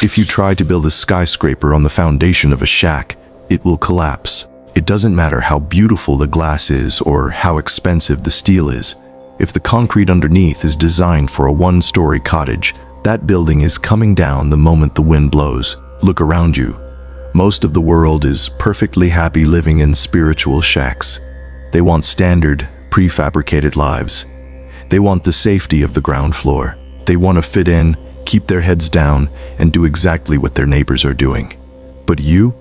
If you try to build a skyscraper on the foundation of a shack, it will collapse. It doesn't matter how beautiful the glass is or how expensive the steel is. If the concrete underneath is designed for a one-story cottage, that building is coming down the moment the wind blows. Look around you. Most of the world is perfectly happy living in spiritual shacks. They want standard, prefabricated lives. They want the safety of the ground floor. They want to fit in, keep their heads down, and do exactly what their neighbors are doing. But you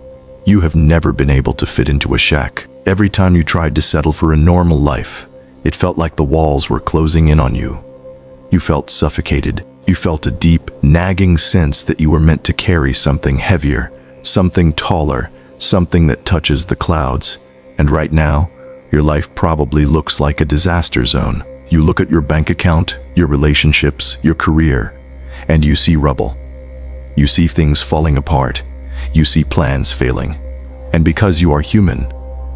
have never been able to fit into a shack. Every time you tried to settle for a normal life, it felt like the walls were closing in on you. You felt suffocated. You felt a deep, nagging sense that you were meant to carry something heavier, something taller, something that touches the clouds. And right now, your life probably looks like a disaster zone. You look at your bank account, your relationships, your career, and you see rubble. You see things falling apart. You see plans failing. And because you are human,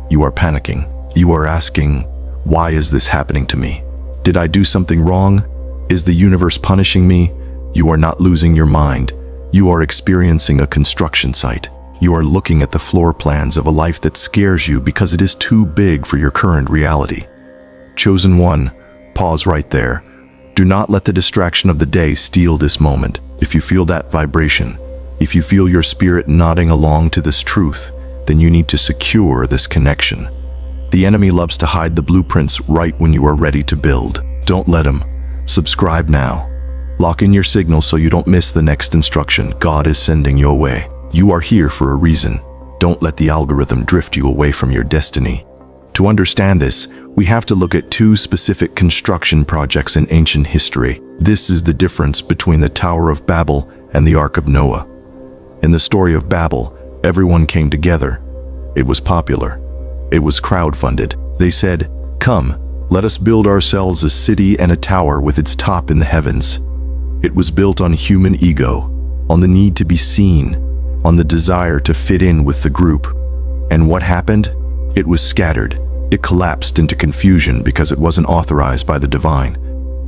you are panicking. You are asking, why is this happening to me? Did I do something wrong? Is the universe punishing me? You are not losing your mind. You are experiencing a construction site. You are looking at the floor plans of a life that scares you because it is too big for your current reality. Chosen one, pause right there. Do not let the distraction of the day steal this moment. If you feel that vibration, if you feel your spirit nodding along to this truth, then you need to secure this connection. The enemy loves to hide the blueprints right when you are ready to build. Don't let him. Subscribe now. Lock in your signal so you don't miss the next instruction God is sending your way. You are here for a reason. Don't let the algorithm drift you away from your destiny. To understand this, we have to look at two specific construction projects in ancient history. This is the difference between the Tower of Babel and the Ark of Noah. In the story of Babel, everyone came together. It was popular. It was crowdfunded. They said, "Come, let us build ourselves a city and a tower with its top in the heavens." It was built on human ego, on the need to be seen, on the desire to fit in with the group. And what happened? It was scattered. It collapsed into confusion because it wasn't authorized by the divine.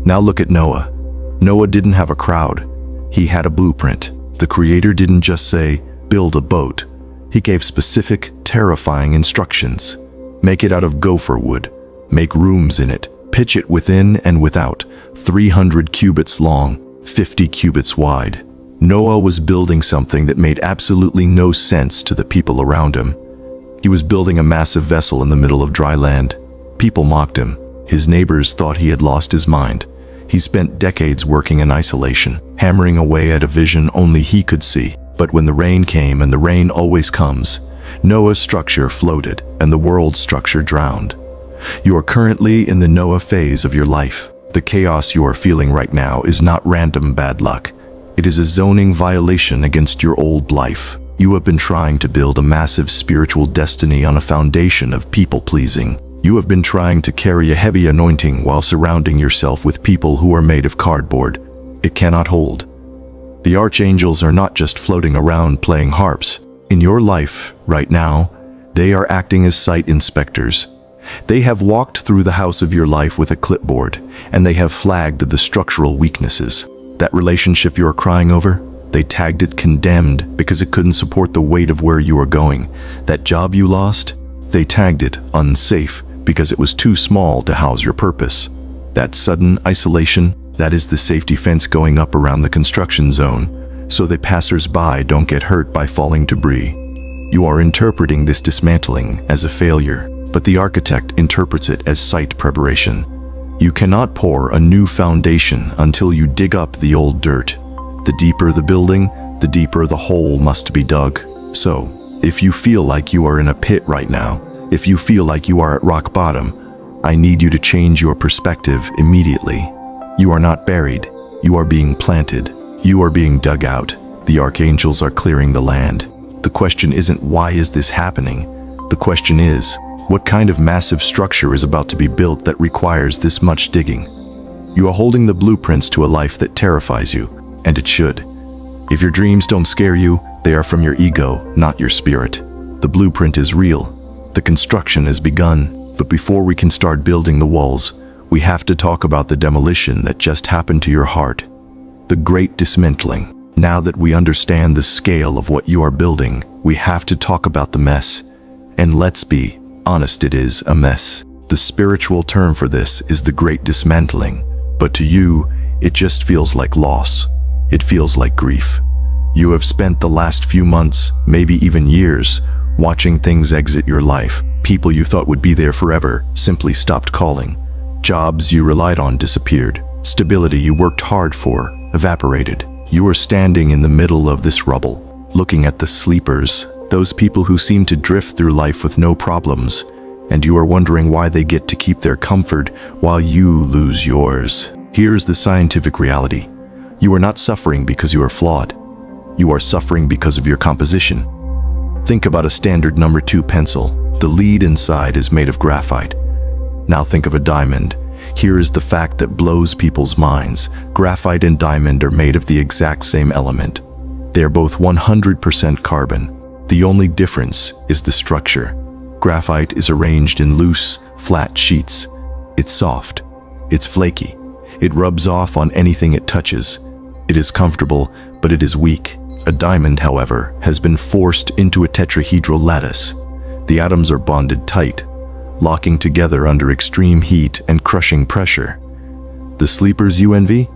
Now look at Noah. Noah didn't have a crowd. He had a blueprint. The Creator didn't just say, build a boat. He gave specific, terrifying instructions. Make it out of gopher wood. Make rooms in it. Pitch it within and without. 300 cubits long, 50 cubits wide. Noah was building something that made absolutely no sense to the people around him. He was building a massive vessel in the middle of dry land. People mocked him. His neighbors thought he had lost his mind. He spent decades working in isolation, hammering away at a vision only he could see. But when the rain came, and the rain always comes, Noah's structure floated and the world's structure drowned. You are currently in the Noah phase of your life. The chaos you are feeling right now is not random bad luck. It is a zoning violation against your old life. You have been trying to build a massive spiritual destiny on a foundation of people-pleasing. You have been trying to carry a heavy anointing while surrounding yourself with people who are made of cardboard. It cannot hold. The Archangels are not just floating around playing harps. In your life, right now, they are acting as site inspectors. They have walked through the house of your life with a clipboard, and they have flagged the structural weaknesses. That relationship you are crying over, they tagged it condemned because it couldn't support the weight of where you are going. That job you lost, they tagged it unsafe because it was too small to house your purpose. That sudden isolation, that is the safety fence going up around the construction zone, so the passers-by don't get hurt by falling debris. You are interpreting this dismantling as a failure, but the architect interprets it as site preparation. You cannot pour a new foundation until you dig up the old dirt. The deeper the building, the deeper the hole must be dug. So, if you feel like you are in a pit right now, if you feel like you are at rock bottom, I need you to change your perspective immediately. You are not buried. You are being planted. You are being dug out. The archangels are clearing the land. The question isn't why is this happening? The question is, what kind of massive structure is about to be built that requires this much digging? You are holding the blueprints to a life that terrifies you, and it should. If your dreams don't scare you, they are from your ego, not your spirit. The blueprint is real. The construction has begun, but before we can start building the walls, we have to talk about the demolition that just happened to your heart. The great dismantling. Now that we understand the scale of what you are building, we have to talk about the mess. And let's be honest, it is a mess. The spiritual term for this is the great dismantling. But to you, it just feels like loss. It feels like grief. You have spent the last few months, maybe even years, watching things exit your life. People you thought would be there forever simply stopped calling. Jobs you relied on disappeared. Stability you worked hard for evaporated. You are standing in the middle of this rubble, looking at the sleepers, those people who seem to drift through life with no problems, and you are wondering why they get to keep their comfort while you lose yours. Here's the scientific reality. You are not suffering because you are flawed. You are suffering because of your composition. Think about a standard number 2 pencil. The lead inside is made of graphite. Now think of a diamond. Here is the fact that blows people's minds. Graphite and diamond are made of the exact same element. They are both 100% carbon. The only difference is the structure. Graphite is arranged in loose, flat sheets. It's soft. It's flaky. It rubs off on anything it touches. It is comfortable, but it is weak. A diamond, however, has been forced into a tetrahedral lattice. The atoms are bonded tight, locking together under extreme heat and crushing pressure. The sleepers you envy?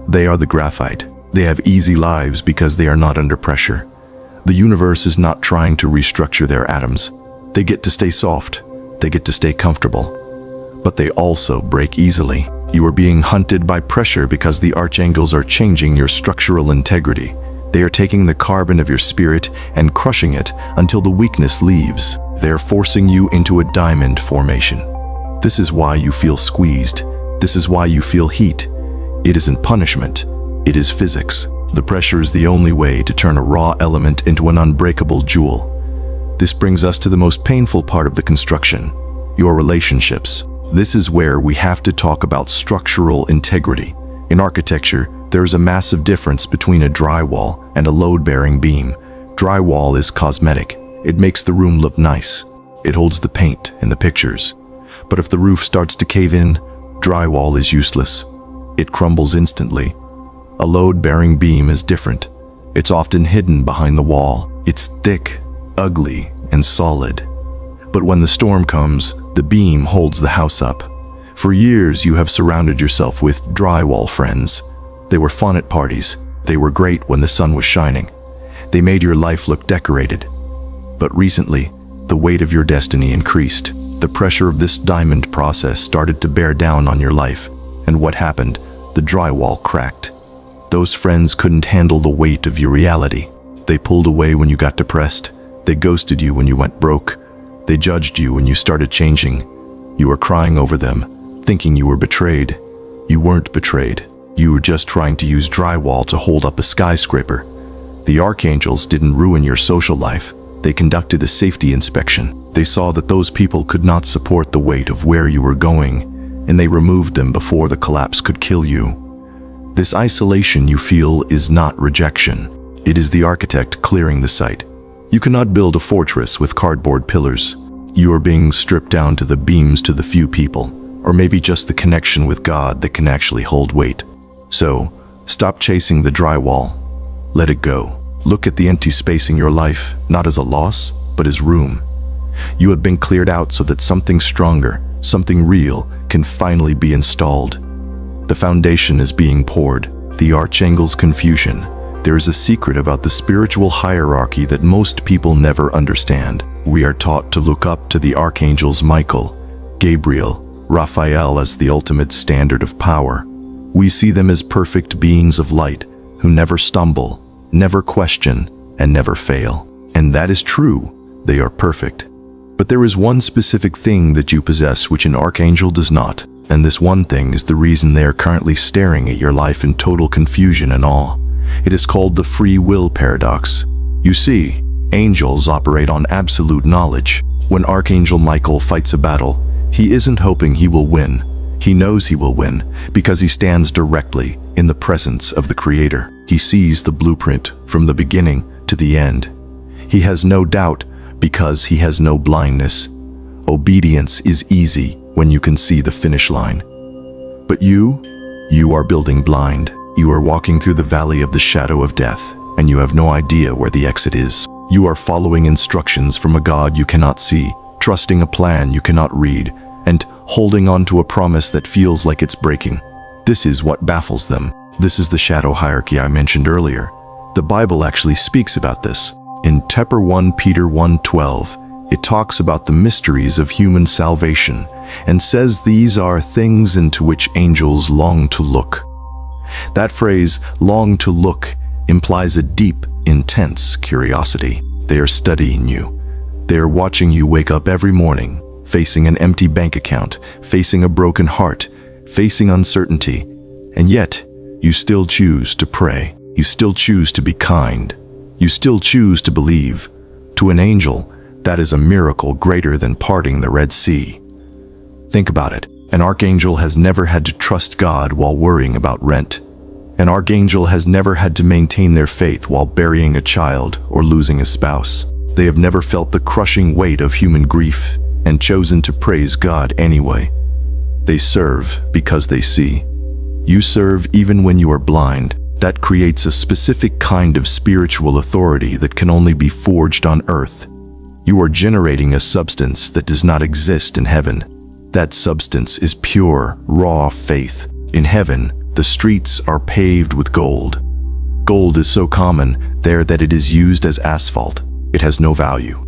They are the graphite. They have easy lives because they are not under pressure. The universe is not trying to restructure their atoms. They get to stay soft. They get to stay comfortable. But they also break easily. You are being hunted by pressure because the Archangels are changing your structural integrity. They are taking the carbon of your spirit and crushing it until the weakness leaves. They are forcing you into a diamond formation. This is why you feel squeezed. This is why you feel heat. It isn't punishment. It is physics. The pressure is the only way to turn a raw element into an unbreakable jewel. This brings us to the most painful part of the construction, your relationships. This is where we have to talk about structural integrity. In architecture, there is a massive difference between a drywall and a load-bearing beam. Drywall is cosmetic. It makes the room look nice. It holds the paint and the pictures. But if the roof starts to cave in, drywall is useless. It crumbles instantly. A load-bearing beam is different. It's often hidden behind the wall. It's thick, ugly, and solid. But when the storm comes, the beam holds the house up. For years, you have surrounded yourself with drywall friends. They were fun at parties. They were great when the sun was shining. They made your life look decorated. But recently, the weight of your destiny increased. The pressure of this diamond process started to bear down on your life. And what happened? The drywall cracked. Those friends couldn't handle the weight of your reality. They pulled away when you got depressed. They ghosted you when you went broke. They judged you when you started changing. You were crying over them, thinking you were betrayed. You weren't betrayed. You were just trying to use drywall to hold up a skyscraper. The Archangels didn't ruin your social life. They conducted a safety inspection. They saw that those people could not support the weight of where you were going, and they removed them before the collapse could kill you. This isolation you feel is not rejection. It is the architect clearing the site. You cannot build a fortress with cardboard pillars. You are being stripped down to the beams to the few people, or maybe just the connection with God that can actually hold weight. So, stop chasing the drywall. Let it go. Look at the empty space in your life, not as a loss, but as room. You have been cleared out so that something stronger, something real, can finally be installed. The foundation is being poured. The Archangel's confusion. There is a secret about the spiritual hierarchy that most people never understand. We are taught to look up to the Archangels Michael, Gabriel, Raphael as the ultimate standard of power. We see them as perfect beings of light who never stumble, never question, and never fail. And that is true. They are perfect. But there is one specific thing that you possess which an Archangel does not. And this one thing is the reason they are currently staring at your life in total confusion and awe. It is called the free will paradox. You see, angels operate on absolute knowledge. When Archangel Michael fights a battle, he isn't hoping he will win. He knows he will win because he stands directly in the presence of the Creator. He sees the blueprint from the beginning to the end. He has no doubt because he has no blindness. Obedience is easy when you can see the finish line. But you are building blind. You are walking through the valley of the shadow of death, and you have no idea where the exit is. You are following instructions from a God you cannot see, trusting a plan you cannot read, and holding on to a promise that feels like it's breaking. This is what baffles them. This is the shadow hierarchy I mentioned earlier. The Bible actually speaks about this. In 1 Peter 1:12, it talks about the mysteries of human salvation and says these are things into which angels long to look. That phrase, long to look, implies a deep, intense curiosity. They are studying you. They are watching you wake up every morning, facing an empty bank account, facing a broken heart, facing uncertainty, and yet you still choose to pray. You still choose to be kind. You still choose to believe. To an angel, that is a miracle greater than parting the Red Sea. Think about it. An archangel has never had to trust God while worrying about rent. An archangel has never had to maintain their faith while burying a child or losing a spouse. They have never felt the crushing weight of human grief and chosen to praise God anyway. They serve because they see. You serve even when you are blind. That creates a specific kind of spiritual authority that can only be forged on earth. You are generating a substance that does not exist in heaven. That substance is pure, raw faith. In heaven, the streets are paved with gold. Gold is so common there that it is used as asphalt. It has no value.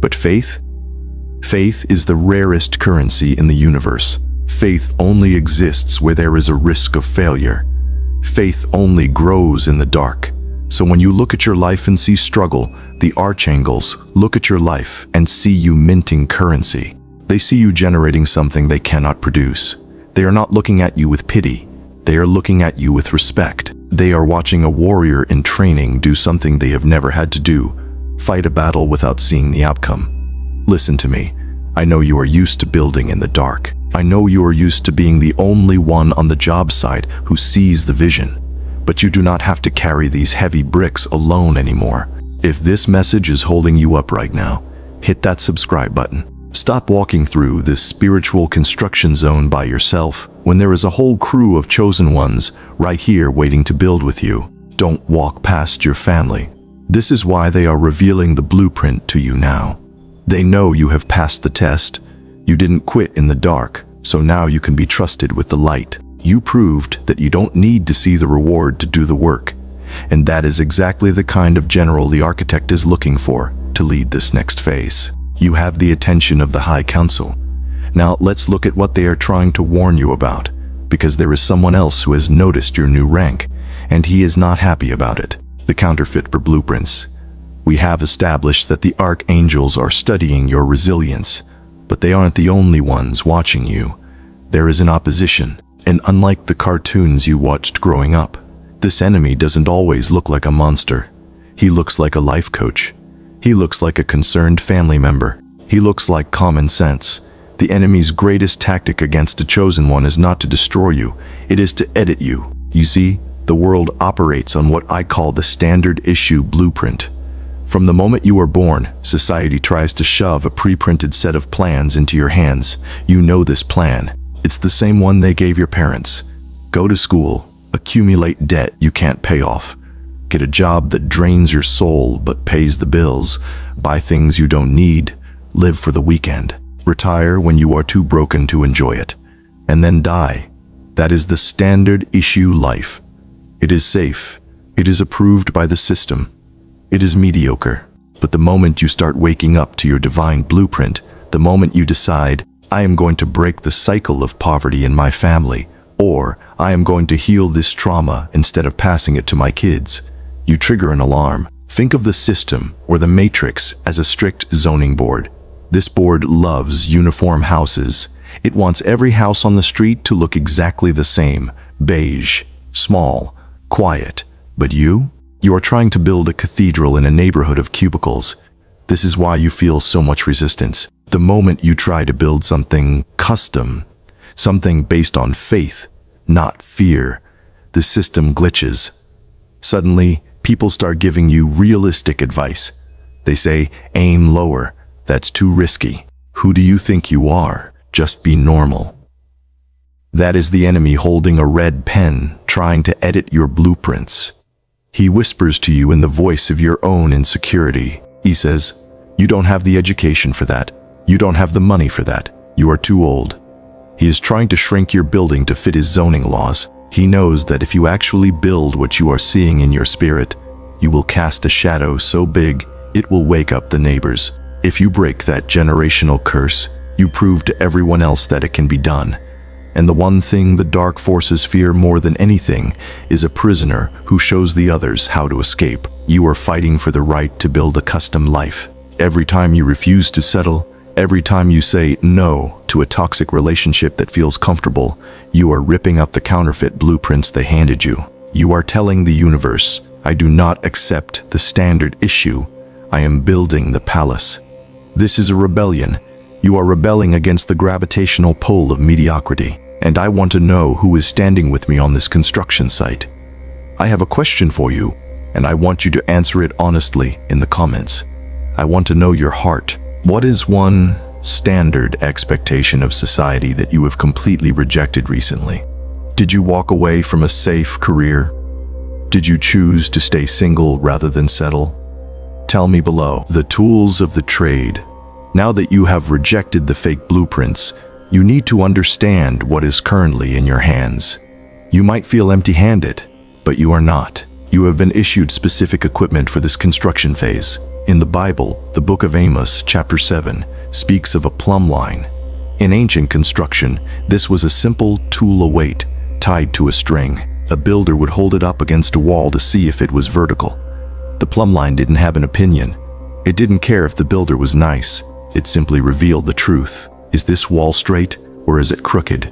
But faith? Faith is the rarest currency in the universe. Faith only exists where there is a risk of failure. Faith only grows in the dark. So when you look at your life and see struggle, the Archangels look at your life and see you minting currency. They see you generating something they cannot produce. They are not looking at you with pity. They are looking at you with respect. They are watching a warrior in training do something they have never had to do, fight a battle without seeing the outcome. Listen to me. I know you are used to building in the dark. I know you are used to being the only one on the job site who sees the vision. But you do not have to carry these heavy bricks alone anymore. If this message is holding you up right now, hit that subscribe button. Stop walking through this spiritual construction zone by yourself when there is a whole crew of chosen ones right here waiting to build with you. Don't walk past your family. This is why they are revealing the blueprint to you now. They know you have passed the test. You didn't quit in the dark, so now you can be trusted with the light. You proved that you don't need to see the reward to do the work. And that is exactly the kind of general the architect is looking for to lead this next phase. You have the attention of the High Council. Now let's look at what they are trying to warn you about, because there is someone else who has noticed your new rank, and he is not happy about it. The counterfeit for blueprints. We have established that the Archangels are studying your resilience, but they aren't the only ones watching you. There is an opposition, and unlike the cartoons you watched growing up, this enemy doesn't always look like a monster. He looks like a life coach. He looks like a concerned family member. He looks like common sense. The enemy's greatest tactic against a chosen one is not to destroy you, it is to edit you. You see, the world operates on what I call the standard issue blueprint. From the moment you are born, society tries to shove a pre-printed set of plans into your hands. You know this plan. It's the same one they gave your parents. Go to school, accumulate debt you can't pay off, get a job that drains your soul but pays the bills, buy things you don't need, live for the weekend, retire when you are too broken to enjoy it, and then die. That is the standard issue life. It is safe. It is approved by the system. It is mediocre. But the moment you start waking up to your divine blueprint, the moment you decide, I am going to break the cycle of poverty in my family, or I am going to heal this trauma instead of passing it to my kids, you trigger an alarm. Think of the system or the matrix as a strict zoning board. This board loves uniform houses. It wants every house on the street to look exactly the same, beige, small, quiet. But you are trying to build a cathedral in a neighborhood of cubicles. This is why you feel so much resistance. The moment you try to build something custom, something based on faith, not fear, the system glitches. Suddenly, people start giving you realistic advice. They say, aim lower. That's too risky. Who do you think you are? Just be normal. That is the enemy holding a red pen, trying to edit your blueprints. He whispers to you in the voice of your own insecurity. He says, "You don't have the education for that. You don't have the money for that. You are too old." He is trying to shrink your building to fit his zoning laws. He knows that if you actually build what you are seeing in your spirit, you will cast a shadow so big it will wake up the neighbors. If you break that generational curse, you prove to everyone else that it can be done. And the one thing the dark forces fear more than anything is a prisoner who shows the others how to escape. You are fighting for the right to build a custom life. Every time you refuse to settle, every time you say no to a toxic relationship that feels comfortable, you are ripping up the counterfeit blueprints they handed you. You are telling the universe, "I do not accept the standard issue. I am building the palace." This is a rebellion. You are rebelling against the gravitational pull of mediocrity. And I want to know who is standing with me on this construction site. I have a question for you, and I want you to answer it honestly in the comments. I want to know your heart. What is one standard expectation of society that you have completely rejected recently? Did you walk away from a safe career? Did you choose to stay single rather than settle? Tell me below. The tools of the trade. Now that you have rejected the fake blueprints, you need to understand what is currently in your hands. You might feel empty-handed, but you are not. You have been issued specific equipment for this construction phase. In the Bible, the book of Amos, chapter 7, speaks of a plumb line. In ancient construction, this was a simple tool of weight tied to a string. A builder would hold it up against a wall to see if it was vertical. The plumb line didn't have an opinion. It didn't care if the builder was nice. It simply revealed the truth. Is this wall straight or is it crooked?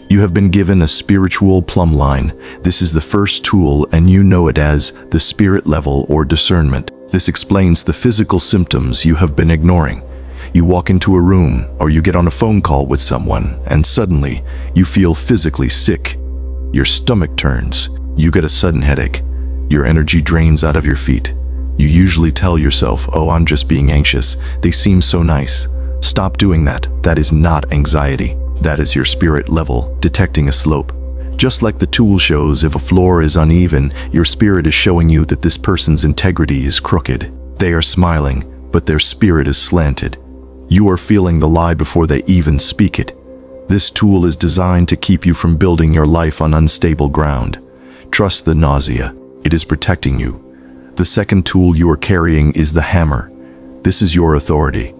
You have been given a spiritual plumb line. This is the first tool, and you know it as the spirit level or discernment. This explains the physical symptoms you have been ignoring. You walk into a room or you get on a phone call with someone, and suddenly you feel physically sick. Your stomach turns. You get a sudden headache. Your energy drains out of your feet. You usually tell yourself, "Oh, I'm just being anxious. They seem so nice." Stop doing that. That is not anxiety. That is your spirit level detecting a slope. Just like the tool shows if a floor is uneven, your spirit is showing you that this person's integrity is crooked. They are smiling, but their spirit is slanted. You are feeling the lie before they even speak it. This tool is designed to keep you from building your life on unstable ground. Trust the nausea. It is protecting you. The second tool you are carrying is the hammer. This is your authority.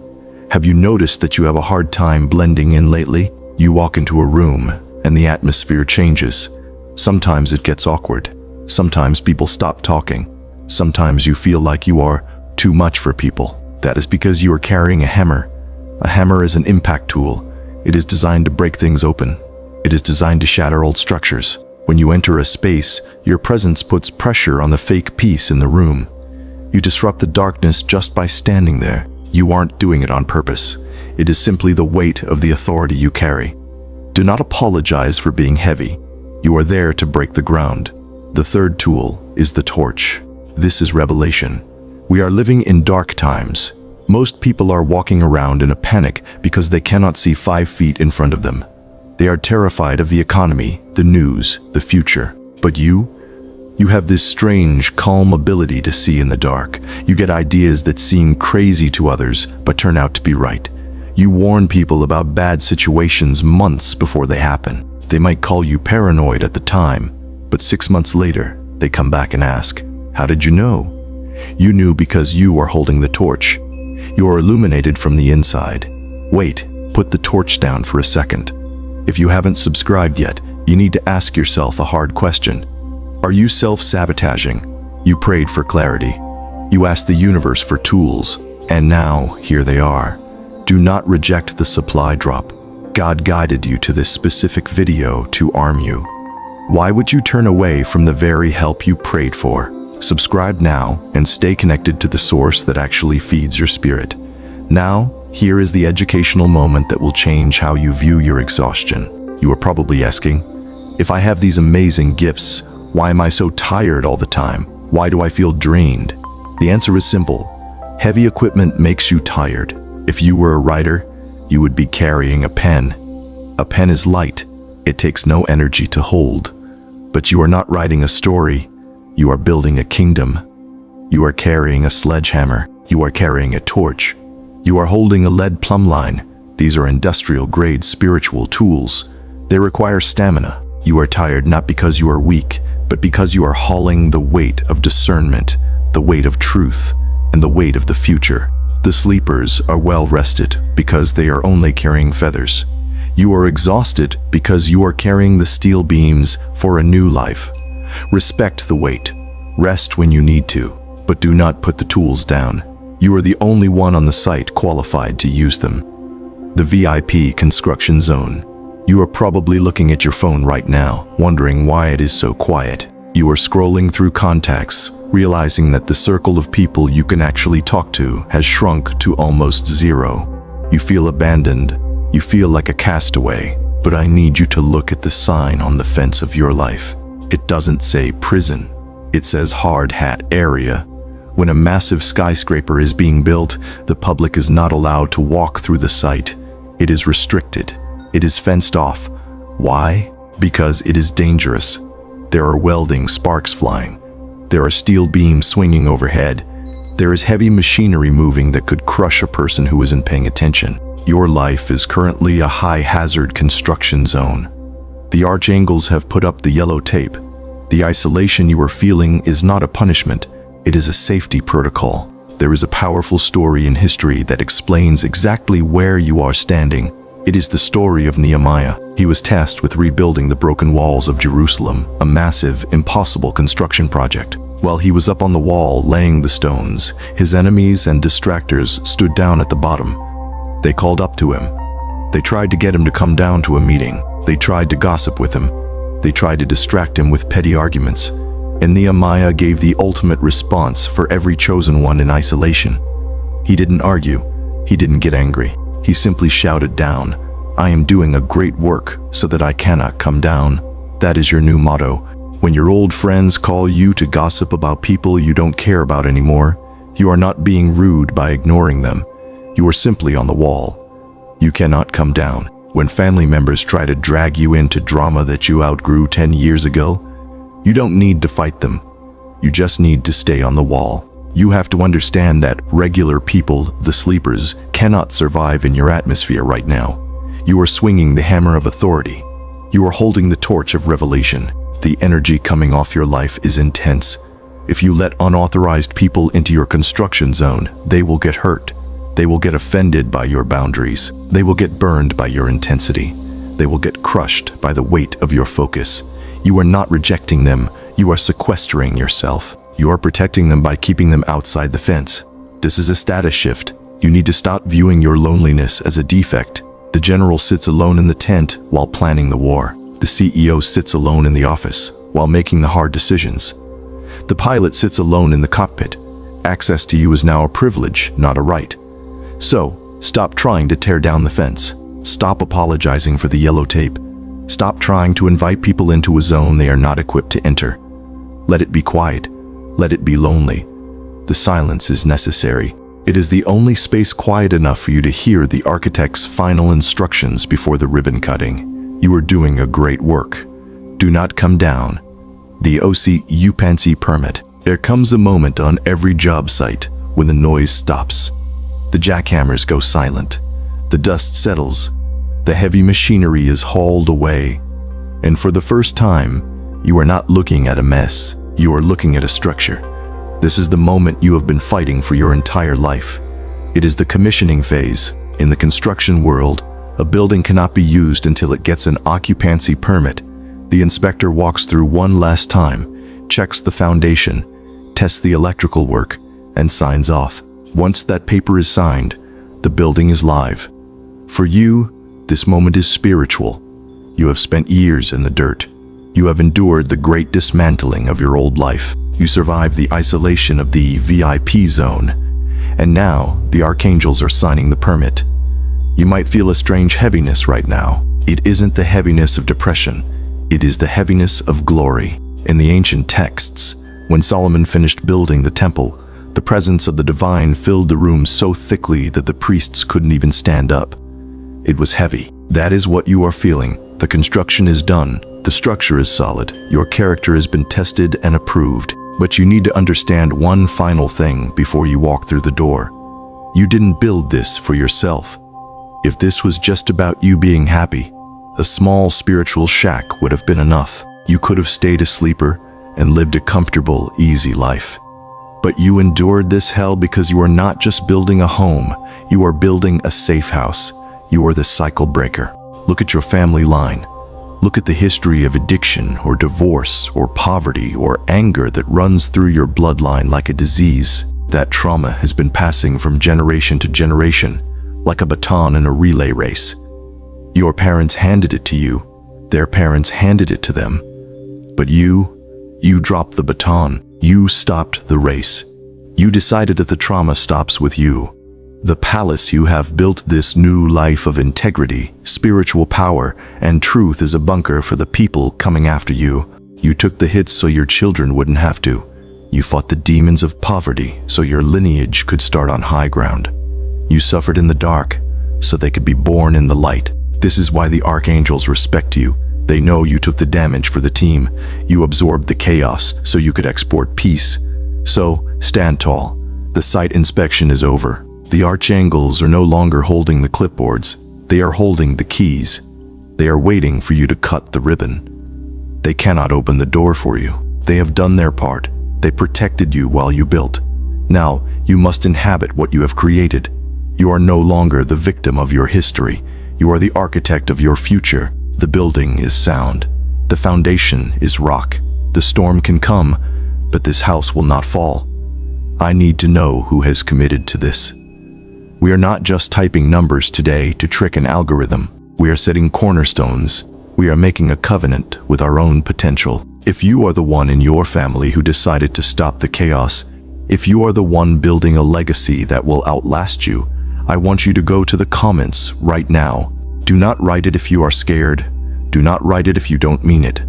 Have you noticed that you have a hard time blending in lately? You walk into a room and the atmosphere changes. Sometimes it gets awkward. Sometimes people stop talking. Sometimes you feel like you are too much for people. That is because you are carrying a hammer. A hammer is an impact tool. It is designed to break things open. It is designed to shatter old structures. When you enter a space, your presence puts pressure on the fake peace in the room. You disrupt the darkness just by standing there. You aren't doing it on purpose. It is simply the weight of the authority you carry. Do not apologize for being heavy. You are there to break the ground. The third tool is the torch. This is revelation. We are living in dark times. Most people are walking around in a panic because they cannot see 5 feet in front of them. They are terrified of the economy, the news, the future. But you have this strange, calm ability to see in the dark. You get ideas that seem crazy to others, but turn out to be right. You warn people about bad situations months before they happen. They might call you paranoid at the time, but 6 months later, they come back and ask, "How did you know?" You knew because you are holding the torch. You are illuminated from the inside. Wait, put the torch down for a second. If you haven't subscribed yet, you need to ask yourself a hard question. Are you self-sabotaging? You prayed for clarity. You asked the universe for tools, and now here they are. Do not reject the supply drop. God guided you to this specific video to arm you. Why would you turn away from the very help you prayed for? Subscribe now and stay connected to the source that actually feeds your spirit. Now, here is the educational moment that will change how you view your exhaustion. You are probably asking, if I have these amazing gifts, why am I so tired all the time? Why do I feel drained? The answer is simple. Heavy equipment makes you tired. If you were a writer, you would be carrying a pen. A pen is light. It takes no energy to hold. But you are not writing a story. You are building a kingdom. You are carrying a sledgehammer. You are carrying a torch. You are holding a lead plumb line. These are industrial-grade spiritual tools. They require stamina. You are tired not because you are weak, but because you are hauling the weight of discernment, the weight of truth, and the weight of the future. The sleepers are well rested because they are only carrying feathers. You are exhausted because you are carrying the steel beams for a new life. Respect the weight. Rest when you need to, but do not put the tools down. You are the only one on the site qualified to use them. The VIP construction zone. You are probably looking at your phone right now, wondering why it is so quiet. You are scrolling through contacts, realizing that the circle of people you can actually talk to has shrunk to almost zero. You feel abandoned. You feel like a castaway. But I need you to look at the sign on the fence of your life. It doesn't say prison. It says hard hat area. When a massive skyscraper is being built, the public is not allowed to walk through the site. It is restricted. It is fenced off. Why? Because it is dangerous. There are welding sparks flying. There are steel beams swinging overhead. There is heavy machinery moving that could crush a person who isn't paying attention. Your life is currently a high-hazard construction zone. The Archangels have put up the yellow tape. The isolation you are feeling is not a punishment. It is a safety protocol. There is a powerful story in history that explains exactly where you are standing. It is the story of Nehemiah. He was tasked with rebuilding the broken walls of Jerusalem, a massive, impossible construction project. While he was up on the wall laying the stones, his enemies and distractors stood down at the bottom. They called up to him. They tried to get him to come down to a meeting. They tried to gossip with him. They tried to distract him with petty arguments. And Nehemiah gave the ultimate response for every chosen one in isolation. He didn't argue. He didn't get angry. He simply shouted down, "I am doing a great work so that I cannot come down." That is your new motto. When your old friends call you to gossip about people you don't care about anymore, you are not being rude by ignoring them. You are simply on the wall. You cannot come down. When family members try to drag you into drama that you outgrew 10 years ago, you don't need to fight them. You just need to stay on the wall. You have to understand that regular people, the sleepers, cannot survive in your atmosphere right now. You are swinging the hammer of authority. You are holding the torch of revelation. The energy coming off your life is intense. If you let unauthorized people into your construction zone, they will get hurt. They will get offended by your boundaries. They will get burned by your intensity. They will get crushed by the weight of your focus. You are not rejecting them. You are sequestering yourself. You are protecting them by keeping them outside the fence. This is a status shift. You need to stop viewing your loneliness as a defect. The general sits alone in the tent while planning the war. The CEO sits alone in the office while making the hard decisions. The pilot sits alone in the cockpit. Access to you is now a privilege, not a right. So, stop trying to tear down the fence. Stop apologizing for the yellow tape. Stop trying to invite people into a zone they are not equipped to enter. Let it be quiet. Let it be lonely. The silence is necessary. It is the only space quiet enough for you to hear the architect's final instructions before the ribbon cutting. You are doing a great work. Do not come down. The occupancy permit. There comes a moment on every job site when the noise stops. The jackhammers go silent. The dust settles. The heavy machinery is hauled away. And for the first time, you are not looking at a mess. You are looking at a structure. This is the moment you have been fighting for your entire life. It is the commissioning phase. In the construction world, a building cannot be used until it gets an occupancy permit. The inspector walks through one last time, checks the foundation, tests the electrical work, and signs off. Once that paper is signed, the building is live. For you, this moment is spiritual. You have spent years in the dirt. You have endured the great dismantling of your old life. You survived the isolation of the VIP zone. And now, the Archangels are signing the permit. You might feel a strange heaviness right now. It isn't the heaviness of depression. It is the heaviness of glory. In the ancient texts, when Solomon finished building the temple, the presence of the divine filled the room so thickly that the priests couldn't even stand up. It was heavy. That is what you are feeling. The construction is done, the structure is solid, your character has been tested and approved, but you need to understand one final thing before you walk through the door. You didn't build this for yourself. If this was just about you being happy, a small spiritual shack would have been enough. You could have stayed a sleeper and lived a comfortable, easy life. But you endured this hell because you are not just building a home, you are building a safe house. You are the cycle breaker. Look at your family line. Look at the history of addiction or divorce or poverty or anger that runs through your bloodline like a disease. That trauma has been passing from generation to generation, like a baton in a relay race. Your parents handed it to you. Their parents handed it to them. But you dropped the baton. You stopped the race. You decided that the trauma stops with you. The palace you have built, this new life of integrity, spiritual power, and truth, is a bunker for the people coming after you. You took the hits so your children wouldn't have to. You fought the demons of poverty so your lineage could start on high ground. You suffered in the dark so they could be born in the light. This is why the Archangels respect you. They know you took the damage for the team. You absorbed the chaos so you could export peace. So, stand tall. The site inspection is over. The Archangels are no longer holding the clipboards. They are holding the keys. They are waiting for you to cut the ribbon. They cannot open the door for you. They have done their part. They protected you while you built. Now, you must inhabit what you have created. You are no longer the victim of your history. You are the architect of your future. The building is sound. The foundation is rock. The storm can come, but this house will not fall. I need to know who has committed to this. We are not just typing numbers today to trick an algorithm. We are setting cornerstones. We are making a covenant with our own potential. If you are the one in your family who decided to stop the chaos, if you are the one building a legacy that will outlast you, I want you to go to the comments right now. Do not write it if you are scared. Do not write it if you don't mean it.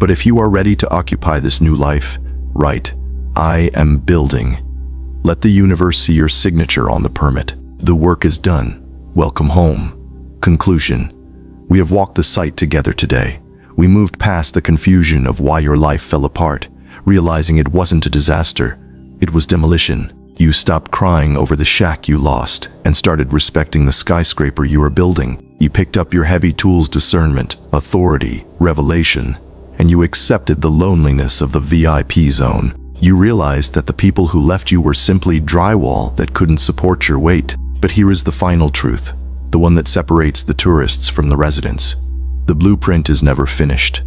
But if you are ready to occupy this new life, write, I am building. Let the universe see your signature on the permit. The work is done. Welcome home. Conclusion. We have walked the site together today. We moved past the confusion of why your life fell apart, realizing it wasn't a disaster. It was demolition. You stopped crying over the shack you lost and started respecting the skyscraper you were building. You picked up your heavy tools: discernment, authority, revelation, and you accepted the loneliness of the VIP zone. You realized that the people who left you were simply drywall that couldn't support your weight. But here is the final truth, the one that separates the tourists from the residents. The blueprint is never finished.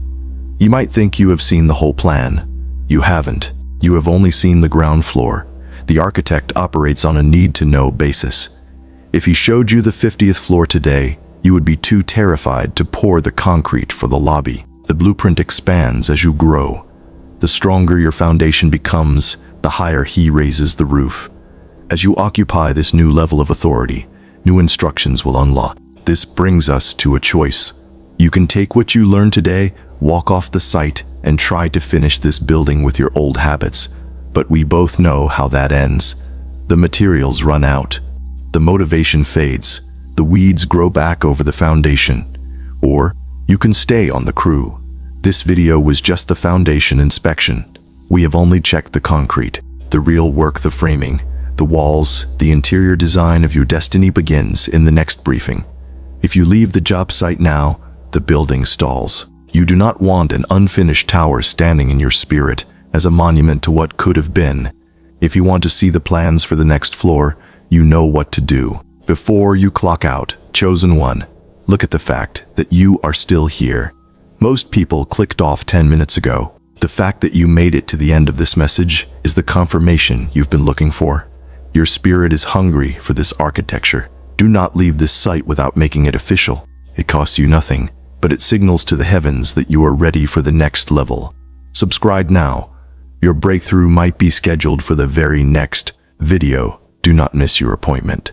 You might think you have seen the whole plan. You haven't. You have only seen the ground floor. The architect operates on a need-to-know basis. If he showed you the 50th floor today, you would be too terrified to pour the concrete for the lobby. The blueprint expands as you grow. The stronger your foundation becomes, the higher he raises the roof. As you occupy this new level of authority, new instructions will unlock. This brings us to a choice. You can take what you learned today, walk off the site, and try to finish this building with your old habits. But we both know how that ends. The materials run out. The motivation fades. The weeds grow back over the foundation. Or you can stay on the crew. This video was just the foundation inspection. We have only checked the concrete. The real work, the framing, the walls, the interior design of your destiny begins in the next briefing. If you leave the job site now, the building stalls. You do not want an unfinished tower standing in your spirit as a monument to what could have been. If you want to see the plans for the next floor, you know what to do. Before you clock out, Chosen One, look at the fact that you are still here. Most people clicked off 10 minutes ago. The fact that you made it to the end of this message is the confirmation you've been looking for. Your spirit is hungry for this architecture. Do not leave this site without making it official. It costs you nothing, but it signals to the heavens that you are ready for the next level. Subscribe now. Your breakthrough might be scheduled for the very next video. Do not miss your appointment.